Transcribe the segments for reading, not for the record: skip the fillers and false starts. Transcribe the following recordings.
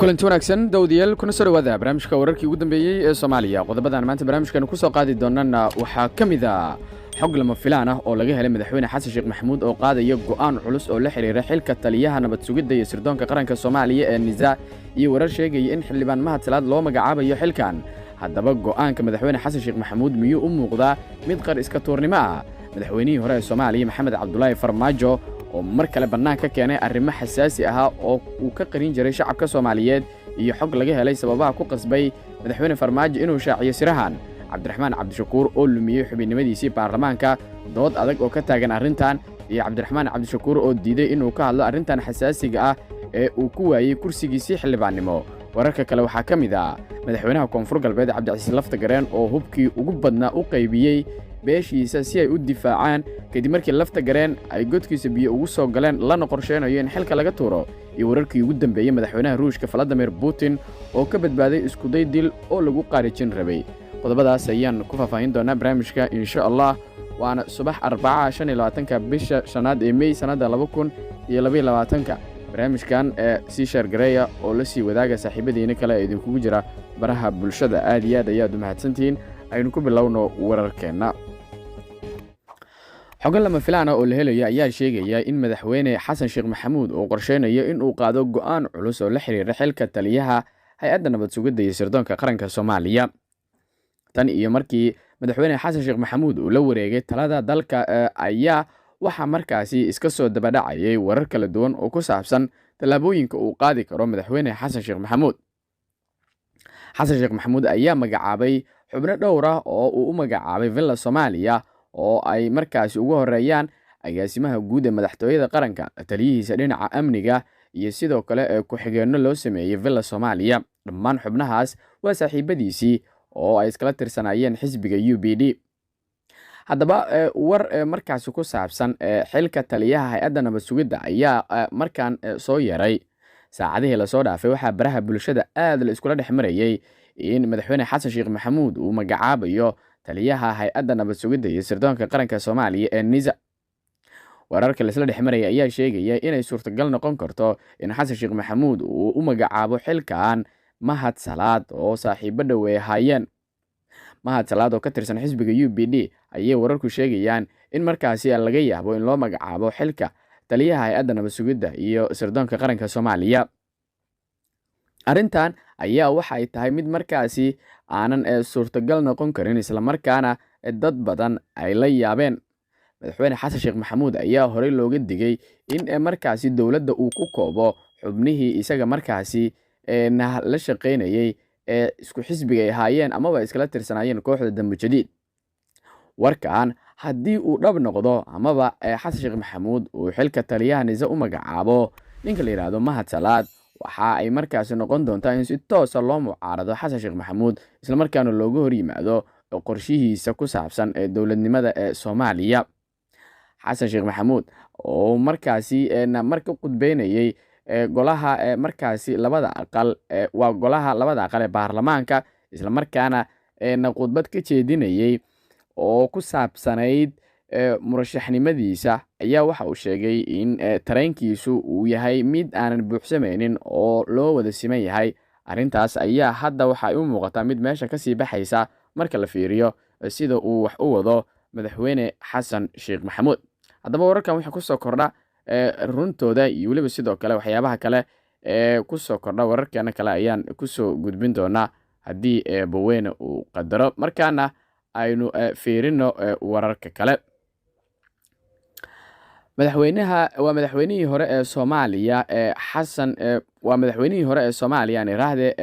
kulanti wanaagsan dawdiyaal kuna soo dhawaada barnaamijka wararkii ugu dambeeyey ee Soomaaliya. Qodobadan maanta barnaamijkan ku soo qaadi doonana waxaa kamid ah xog lama filaan ah oo laga helay madaxweyne Xasan Sheekh Maxamuud oo qaadaya go'aan culus oo la xiriira xilka taliyaha nabad sugidda iyo sirdoonka qaranka Soomaaliya ee NISA iyo warar sheegaya in xildhibaan Mahad Salaad loo magacaabayo xilkan. haddaba go'aanka madaxweyne Xasan Sheekh Maxamuud miyuu u muuqdaa mid qar iska tuurnimo ah? madaxweynihii hore ee Soomaaliya Maxamed Cabdullaahi Farmaajo oo mar kale bannaan ka keenay arrimo xasaasi ah oo uu ka qarin jiray shacabka Soomaaliyeed iyo xog laga helay sababaha ku qasbay madaxweyne Farmaajo inuu shaaciyo sirahan. Cabdiraxmaan Cabdishakuur oo lumiyay xubinimadiisii baarlamaanka, dood adag oo ka taagan arrintan, iyo Cabdiraxmaan Cabdishakuur oo diiday inuu ka hadlo arrintan xasaasiga ah ee uu ku waayay kursigiisii xildhibaannimo. wararka kale waxaa ka mid ah madaxweynaha Koonfur Galbeed Cabdicasiis Laftagareen oo hubkii ugu badnaa u qaybiyay beeshiisa si ay u difaacaan kadib markii Laftagareen ay godkiisa biyo ugu soo galeen lana qorsheynayo in xilka laga tuuro. iyo wararkii ugu dambeeyay madaxweynaha Ruushka Vladimir Putin oo ka badbaaday isku day dil oo lagu qaarijin rabay. qodobadaas ayaan ku faahfaahin doonaa barnaamijka insha Allah. waana subax Arbaca 25 bisha shanaad ee May sanada 2022. barnaamijkan si share gareeya oo la sii wadaaga saaxiibadiina kale ee idinku jira baraha bulshada. aad iyo aad ayaad u mahadsantihiin. aynu ku bilowno wararkeena. xogan lama filaan oo la helayo ayaa sheegaya in madaxweyne Xasan Sheekh Maxamuud uu qorsheynayo in uu qaado go'aan culus oo la xiriira xilka taliyaha hay'adda nabad sugidda iyo sirdoonka qaranka Soomaaliya. tan iyo markii madaxweyne Xasan Sheekh Maxamuud uu la wareegay talada dalka ayaa waxa markaasi iska soo dabadhacayay warar kala duwan oo ku saabsan talaabooyinka uu qaadi karo madaxweyne Xasan Sheekh Maxamuud. Xasan Sheekh Maxamuud ayaa magacaabay xubno dhowr ah oo uu u magacaabay Villa Soomaaliya oo ay markaasi ugu horeeyaan agaasimaha guud ee madaxtooyada qaranka, taliyihiisa dhinaca amniga iyo sidoo kale ku xigeenno loo sameeyay Villa Soomaaliya. dhammaan xubnahaas waa saaxiibadiisii oo ay iskala tirsanayeen xisbiga UPD. haddaba war markaasi ku saabsan xilka taliyaha hay'adda nabad sugidda ayaa markaan soo yaray saacadihii la soo dhaafay. waxaa baraha bulshada aad la iskula dhex marayay in madaxweyne Xasan Sheekh Maxamuud uu magacaabayo taliyaha hay'adda nabad sugidda iyo sirdoonka qaranka Soomaaliya ee NISA. wararka la isla dhex maraya ayaa sheegaya inay suurtagal noqon karto in Xasan Sheekh Maxamuud uu u magacaabo xilkan Mahad Salaad oo saaxiibo dhow ay hayeen. Mahad Salaad oo ka tirsan xisbiga UPD ayay wararku sheegayaan in markaasi laga yaabo in loo magacaabo xilka taliyaha hay'adda nabad sugidda iyo sirdoonka qaranka Soomaaliya. arrintan ayaa waxa ay tahay mid markaasi aanan suurtagal noqon karin, isla markaana dad badan ay la yaabeen. madaxweyne Xasan Sheekh Maxamuud ayaa horey looga digay in markaasi dowladda uu ku koobo xubnihii isaga markaasi la shaqeynayay isku xisbiga ay haayeen amaba iskala tirsanayeen kooxda Dambu Jadiid. warkan haddii uu dhab noqdo amaba Xasan Sheekh Maxamuud uu xilka taliyaha NISA u magacaabo ninka la yiraahdo Mahad Salaad, waxa ay markaasi noqon doontaa in si toos ah loo mucaarado Xasan Sheekh Maxamuud, isla markaana looga hor yimaado qorshihiisa ku saabsan dowladnimada ee Soomaaliya. Xasan Sheekh Maxamuud oo markaasi marka qudbeynayay golaha markaasi labada aqal waa golaha labada aqal ee baarlamaanka, isla markaana khudbad ka jeedinayay oo ku saabsanayd murashaxnimadiisa ayaa waxa uu sheegay in tareenkiisu uu yahay mid aanan buuxsamaynin oo loo wada siman yahay. arrintaas ayaa hadda waxa ay u muuqataa mid meesha ka sii baxaysa marka la fiiriyo sida uu wax u wado madaxweyne Xasan Sheekh Maxamuud. haddaba wararkan waxa ku soo kordha runtooda iyo weliba sidoo kale waxyaabaha kale ku soo kordha wararkeena kale ayaan ku soo gudbin doonaa haddii baweyne uu qadaro. markaana aynu fiirino wararka kale. madaxweynihii hore ee Soomaaliya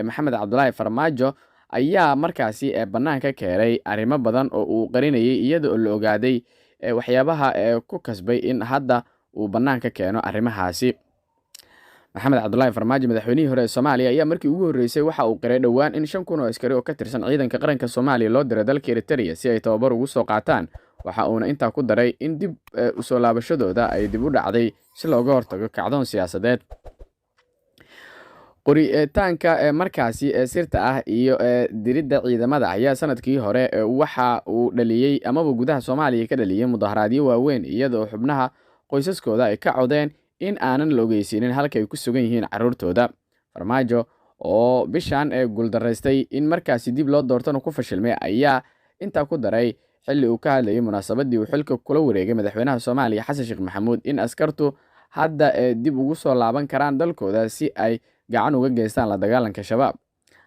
Maxamed Cabdullaahi Farmaajo ayaa markaasi bannaan ka keenay arrimo badan oo uu qarinayay iyadoo la ogaaday waxyaabaha ku kasbay in hadda uu bannaan ka keeno arrimahaasi. Maxamed Cabdullaahi Farmaajo madaxweynihii hore ee Soomaaliya ayaa markii ugu horeysay waxa uu qiray dhowaan in 5,000 oo askari oo ka tirsan ciidanka qaranka Soomaaliya loo diray dalka Eritrea si ay tababar ugu soo qaataan. waxa uuna intaa ku daray in dib u soo laabashadooda ay dib u dhacday si looga hortago kacdoon siyaasadeed. qoritaanka markaasi sirta ah iyo diridda ciidamada ayaa sanadkii hore waxa uu dhaliyay amaba gudaha Soomaaliya ka dhaliyay mudaharaadyo waaweyn iyadoo xubnaha qoysaskooda ay ka codeen in aanan la ogeysiinin halka ay ku sugan yihiin carruurtooda. Farmaajo oo bishan guuldaraystay in markaasi dib loo doortana ku fashilmay ayaa intaa ku daray xilli uu ka hadlayay munaasabadii uu xilka kula wareegay madaxweynaha Soomaaliya Xasan Sheekh Maxamuud in askartu hadda dib ugu soo laaban karaan dalkooda si ay gacan uga geystaan la dagaalanka shabaab.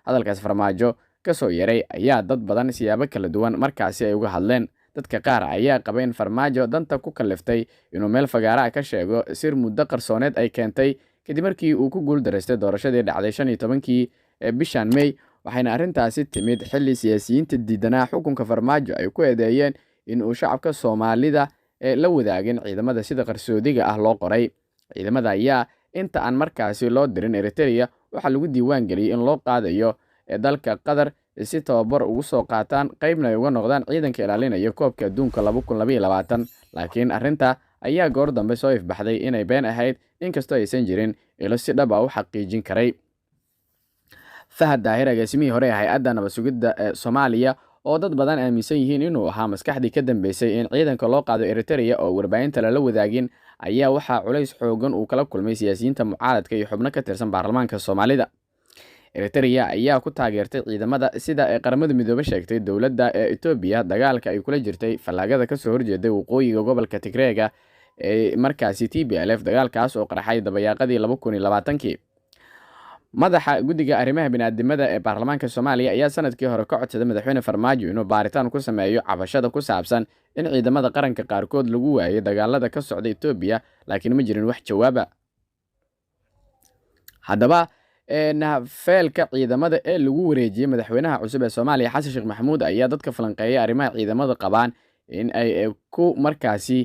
Hadalkaas Farmaajo ka soo yaray ayaa dad badan siyaabo kala duwan markaasi ay uga hadleen. Dadka qaar ayaa qaba in Farmaajo danta ku kaliftay inuu meel fagaara ka sheego sir muddo qarsooneed ay keentay kadib markii uu ku guuldaraystay doorashadii dhacday 15kii bishan May, waxayna arrintaasi timid xilli siyaasiyiinta diidanaa xukunka Farmaajo ay ku eedeeyeen in uu shacabka Soomaalida la wadaagin ciidamada sida qarsoodiga ah loo qoray. Ciidamada ayaa inta aan markaasi loo dirin Eritrea waxaa lagu diiwaan geliyay in loo qaadayo dalka Qatar si tababar ugu soo qaataan qaybna ay uga noqdaan ciidanka ilaalinaya koobka adduunka 2022, laakiin arrinta ayaa goor dambe soo ifbaxday inay been ahayd inkastoo aysan jirin ilo si dhab ah u xaqiijin karay. Fahad Daahir, agaasimihii hore ee hay'adda nabad sugidda Soomaaliya oo dad badan aaminsan yihiin inuu ahaa maskaxdii ka dambeysay in ciidanka loo qaado Eritrea oo warbaahinta lala wadaagin, ayaa waxaa culays xoogan uu kala kulmay siyaasiyiinta mucaaradka iyo xubno ka tirsan baarlamaanka Soomaalida. Eritrea ayaa ku taageertay ciidamada sida qaramada midoobay sheegtay dowladda Itoobiya dagaalka ay kula jirtay fallaagada ka soo horjeeday waqooyiga gobolka Tigreega markaasi TPLF, dagaalkaas oo qarxay dabayaaqadii 2020kii. Madaxa guddiga arrimaha bini'aadamada ee baarlamaanka Soomaaliya ayaa sanadkii hore ka codsaday madaxweyne Farmaajo inuu baaritaan ku sameeyo cabashada ku saabsan in ciidamada qaranka qaarkood lagu waayay dagaalada ka socda Itoobiya, laakiin ma jirin wax jawaaba. Haddaba feelka ciidamada ee lagu wareejiyay madaxweynaha cusub ee Soomaaliya Xasan Sheekh Maxamuud ayaa dadka falanqeeyay arrimaha ciidamada qabaan in ay ku markaasi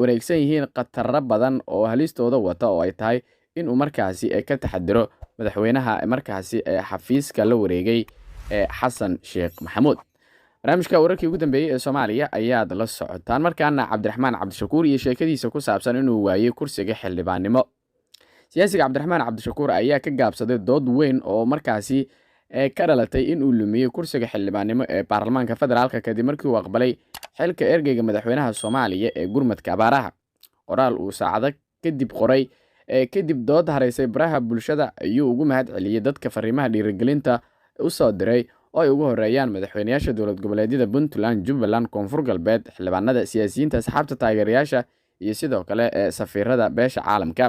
wareegsan yihiin khataro badan oo halistooda wata oo ay tahay in uu markaasi ka taxadiro madaxweynaha markaasi xafiiska la wareegay Xasan Sheekh Maxamuud. barnaamijka wararkii ugu dambeeyay ee Soomaaliya ayaad la socotaan. markaana Cabdiraxmaan Cabdishakuur iyo sheekadiisa ku saabsan inuu waayay kursiga xildhibaannimo. siyaasiga Cabdiraxmaan Cabdishakuur ayaa ka gaabsaday dood weyn oo markaasi ka dhalatay in uu lumiyay kursiga xildhibaannimo ee baarlamaanka federaalka kadib markii uu aqbalay xilka ergeyga madaxweynaha Soomaaliya ee gurmadka abaaraha. Qoraal uu saacado kadib qoray kadib dood hareysay baraha bulshada ayuu ugu mahad celiyay dadka fariimaha dhiirigelinta u soo diray oo ay ugu horeeyaan madaxweynayaasha dowlad goboleedyada Puntland, Jubbaland, Koonfur Galbeed, xildhibaanada, siyaasiyiinta, asxaabta taageerayaasha iyo sidoo kale safiirada beesha caalamka.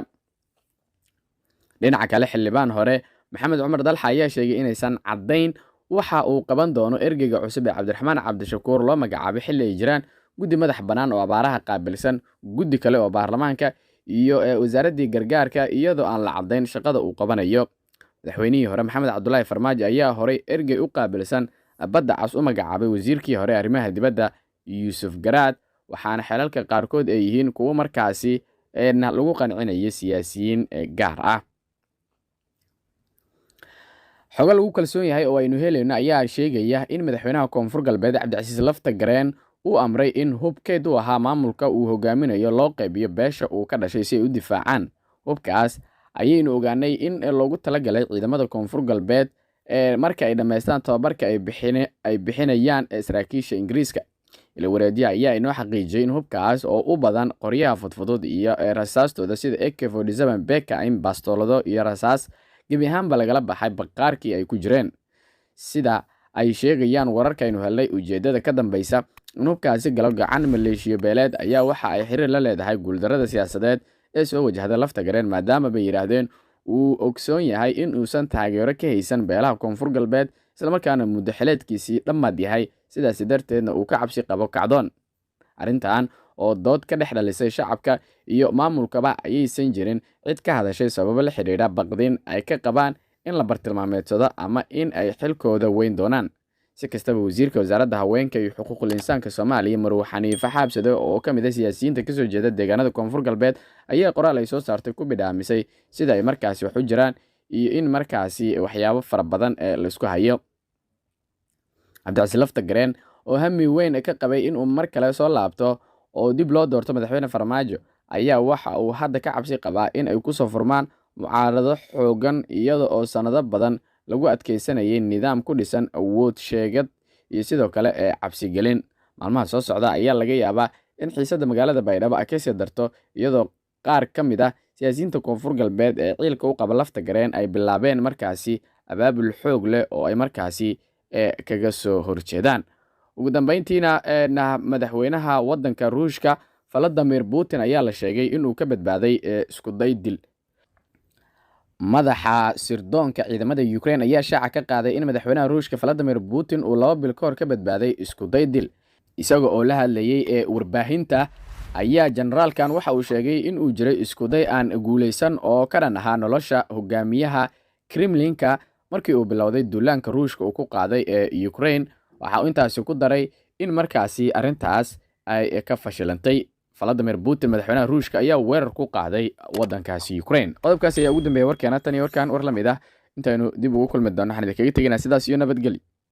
dhinaca kale, xildhibaan hore Maxamed Cumar Dalxa ayaa sheegay inaysan caddayn waxa uu qaban doono ergeyga cusub ee Cabdiraxmaan Cabdishakuur loo magacaabay xilli ay jiraan guddi madax bannaan oo abaaraha qaabilsan, guddi kale oo baarlamaanka iyo wasaaradii gargaarka iyadoo aan la caddayn shaqada uu qabanayo. madaxweynihii hore Maxamed Cabdullaahi Farmaajo ayaa horey ergey u qaabilsan badda cas u magacaabay wasiirkii hore arrimaha dibadda Yuusuf Garaad, waxaana xelalka qaarkood ay yihiin kuwo markaasi lagu qancinayo siyaasiyiin gaar ah. xogo lagu kalsoon yahay oo aynu helayno ayaa sheegaya in madaxweynaha Koonfur Galbeed Cabdicasiis Laftagareen uu amray in hubkeed u ahaa maamulka uu hogaaminayo loo qaybiyo beesha uu ka dhashay si ay u difaacaan. hubkaas ayaynu ogaanay in loogu talagalay ciidamada Koonfur Galbeed marka ay dhameystaan tababarka ay bixinayaan saraakiisha Ingiriiska. ila wareediya ayaa inoo xaqiijiyay in hubkaas oo u badan qoryaha fudfudud iyo rasaastooda sida AK47, BKM, bastoolado iyo rasaas gebi ahaanba lagala baxay baqaarkii ay ku jireen. sida ay sheegayaan wararka aynu helay, ujeedada ka dambeysa in hubkaasi galo gacan maleeshiyo beeleed ayaa waxa ay xiriir la leedahay guuldarada siyaasadeed ee soo wajahda Laftagareen, maadaama bay yiraahdeen uu ogsoon yahay in uusan taageero ka haysan beelaha Koonfur Galbeed isla markaana muddo xileedkiisii dhammaad yahay, sidaas darteedna uu ka cabsi qabo kacdoon. arrintan oo dood ka dhex dhalisay shacabka iyo maamulkaba ayaysan jirin cid ka hadashay sababo la xiriira baqdin ay ka qabaan in la bartilmaameedsado ama in ay xilkooda weyn doonaan. si kastaba, wasiirka wasaaradda haweenka iyo xuquuqul insaanka Soomaaliya Marwo Xaniife Xaabsade oo ka mid ah siyaasiyiinta ka soo jeeda deegaanada Koonfur Galbeed ayaa qoraal ay soo saartay ku bidhaamisay sida ay markaasi wax u jiraan iyo in markaasi waxyaabo fara badan la isku hayo. Cabdicasiis Laftagareen oo hami weyn ka qabay in uu mar kale soo laabto oo dib loo doorto madaxweyne Farmaajo ayaa waxa uu hadda ka cabsi qabaa in ay ku soo furmaan mucaarado xoogan iyada oo sanado badan lagu adkeysanayay nidaam ku dhisan awood sheegad iyo sidoo kale cabsi gelin. maalmaha soo socda ayaa laga yaabaa in xiisadda magaalada Baydhabo ay ka sii darto iyadoo qaar ka mid ah siyaasiyiinta Koonfur Galbeed ee ciilka u qaba Laftagareen ay bilaabeen markaasi abaabul xoog leh oo ay markaasi kaga soo horjeedaan. ugu dambeyntiina madaxweynaha waddanka Ruushka Vladimir Putin ayaa la sheegay inuu ka badbaaday isku day dil. madaxa sirdoonka ciidamada Ukraine ayaa shaaca ka qaaday in madaxweynaha Ruushka Vladimir Putin uu 2 bil ka hor ka badbaaday isku day dil. isaga oo la hadlayay warbaahinta ayaa generaalkan waxa uu sheegay in uu jiray isku day aan guuleysan oo ka dhan ahaa nolosha hogaamiyaha Kremlinka markii uu bilowday duulaanka Ruushka uu ku qaaday Ukraine. waxa uu intaasi ku daray in markaasi arintaas ay ka fashilantay. Vladimir Putin madaxweynaha Ruushka ayaa weerar ku qaaday waddankaasi Ukraine. qodobkaas ayaa ugu dambeeyay warkeena tan iyo warkan war lamid ah intaynu dib ugu kulmi doono waxaan idinkaga tegaynaa sidaas iyo nabadgelyo.